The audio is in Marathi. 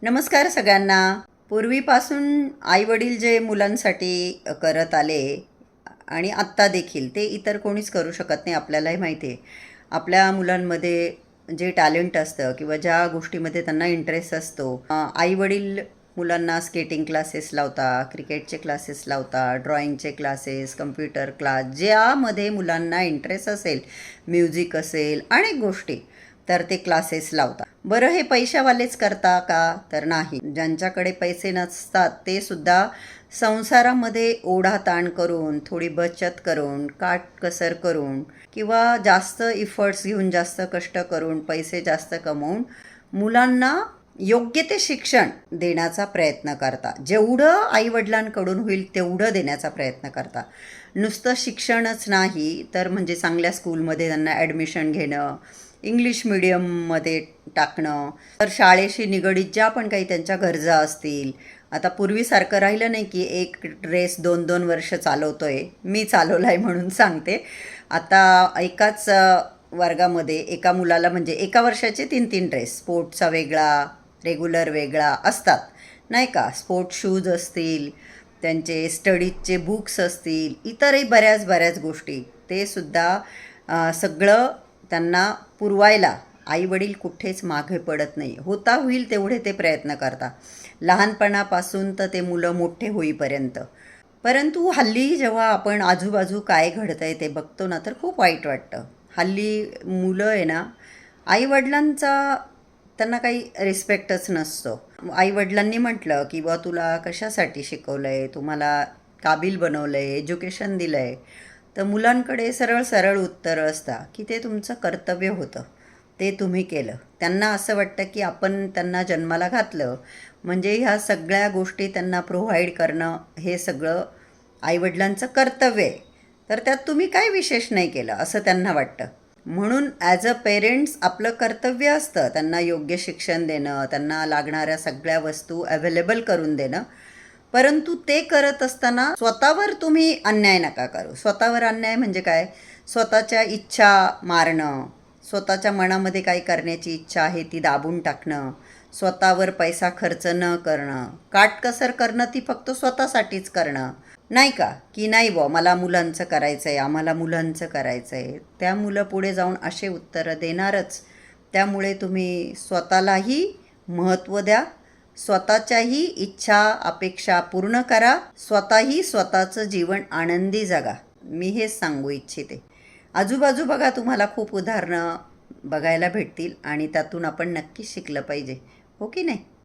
नमस्कार सगळ्यांना. पूर्वीपासून आईवडील जे मुलांसाठी करत आले आणि आत्ता देखील ते इतर कोणीच करू शकत नाही, आपल्यालाही माहिती आहे. आपल्या मुलांमध्ये जे टॅलेंट असतं किंवा ज्या गोष्टीमध्ये त्यांना इंटरेस्ट असतो, आईवडील मुलांना स्केटिंग क्लासेस लावतात, क्रिकेटचे क्लासेस लावतात, ड्रॉइंगचे क्लासेस, कम्प्युटर क्लास, ज्यामध्ये मुलांना इंटरेस्ट असेल, म्युझिक असेल, अनेक गोष्टी, तर ते क्लासेस लावतात. बरं, हे पैशावालेच करता का? तर नाही. ज्यांच्याकडे पैसे नसतात ते सुद्धा संसारामध्ये ओढाताण करून, थोडी बचत करून, काटकसर करून किंवा जास्त इफर्ट्स घेऊन, जास्त कष्ट करून, पैसे जास्त कमवून मुलांना योग्य ते शिक्षण देण्याचा प्रयत्न करता. जेवढं आईवडिलांकडून होईल तेवढं देण्याचा प्रयत्न करता. नुसतं शिक्षणच नाही तर म्हणजे चांगल्या स्कूलमध्ये त्यांना ॲडमिशन घेणं, इंग्लिश मिडियममध्ये टाकणं, तर शाळेशी निगडीत ज्या पण काही त्यांच्या गरजा असतील. आता पूर्वीसारखं राहिलं नाही की एक ड्रेस 2-2 वर्ष चालवतोय. मी चालवला आहे म्हणून सांगते. आता एकाच वर्गामध्ये एका मुलाला म्हणजे एका वर्षाचे 3-3 ड्रेस, स्पोर्ट्सचा वेगळा, रेग्युलर वेगळा असतात, नाही का. स्पोर्ट्स शूज असतील, त्यांचे स्टडीजचे बुक्स असतील, इतरही बऱ्याच बऱ्याच गोष्टी, ते सुद्धा सगळं त्यांना पुरवायला आईवडील कुठेच मागे पडत नाही. होता होईल तेवढे ते प्रयत्न करतात, लहानपणापासून तर ते मुलं मोठे होईपर्यंत. परंतु हल्ली जेव्हा आपण आजूबाजू काय घडतं आहे ते बघतो ना, तर खूप वाईट वाटतं. हल्ली मुलं आहे ना, आईवडिलांचा त्यांना काही रिस्पेक्टच नसतो. आईवडिलांनी म्हटलं की बा तुला कशासाठी शिकवलं आहे, तुम्हाला काबिल बनवलं आहे, एज्युकेशन दिलं आहे, तर मुलांकडे सरळ सरळ उत्तरं असतात की ते तुमचं कर्तव्य होतं, ते तुम्ही केलं. त्यांना असं वाटतं की आपण त्यांना जन्माला घातलं म्हणजे ह्या सगळ्या गोष्टी त्यांना प्रोव्हाइड करणं हे सगळं आईवडिलांचं कर्तव्य आहे. तर त्यात तुम्ही काय विशेष नाही केलं असं त्यांना वाटतं. म्हणून ॲज अ पेरेंट्स आपलं कर्तव्य असतं त्यांना योग्य शिक्षण देणं, त्यांना लागणाऱ्या सगळ्या वस्तू अवेलेबल करून देणं. परंतु ते करत असताना स्वतःवर तुम्ही अन्याय नका करू. स्वतःवर अन्याय म्हणजे काय? स्वतःच्या इच्छा मारणं, स्वतःच्या मनामध्ये काही करण्याची इच्छा आहे ती दाबून टाकणं, स्वतःवर पैसा खर्च न करणं, काटकसर करणं ती फक्त स्वतःसाठीच करणं, नाही का. की नाही बुवा मला मुलांचं करायचं आहे, आम्हाला मुलांचं करायचं आहे, त्या मुलं पुढे जाऊन असे उत्तरं देणारच. त्यामुळे तुम्ही स्वतःलाही महत्त्व द्या, स्वतःच्याही इच्छा अपेक्षा पूर्ण करा, स्वतःही स्वतःचं जीवन आनंदी जगा. मी हेच सांगू इच्छिते. आजूबाजू बघा, तुम्हाला खूप उदाहरणं बघायला भेटतील आणि त्यातून आपण नक्कीच शिकलं पाहिजे, हो की नाही.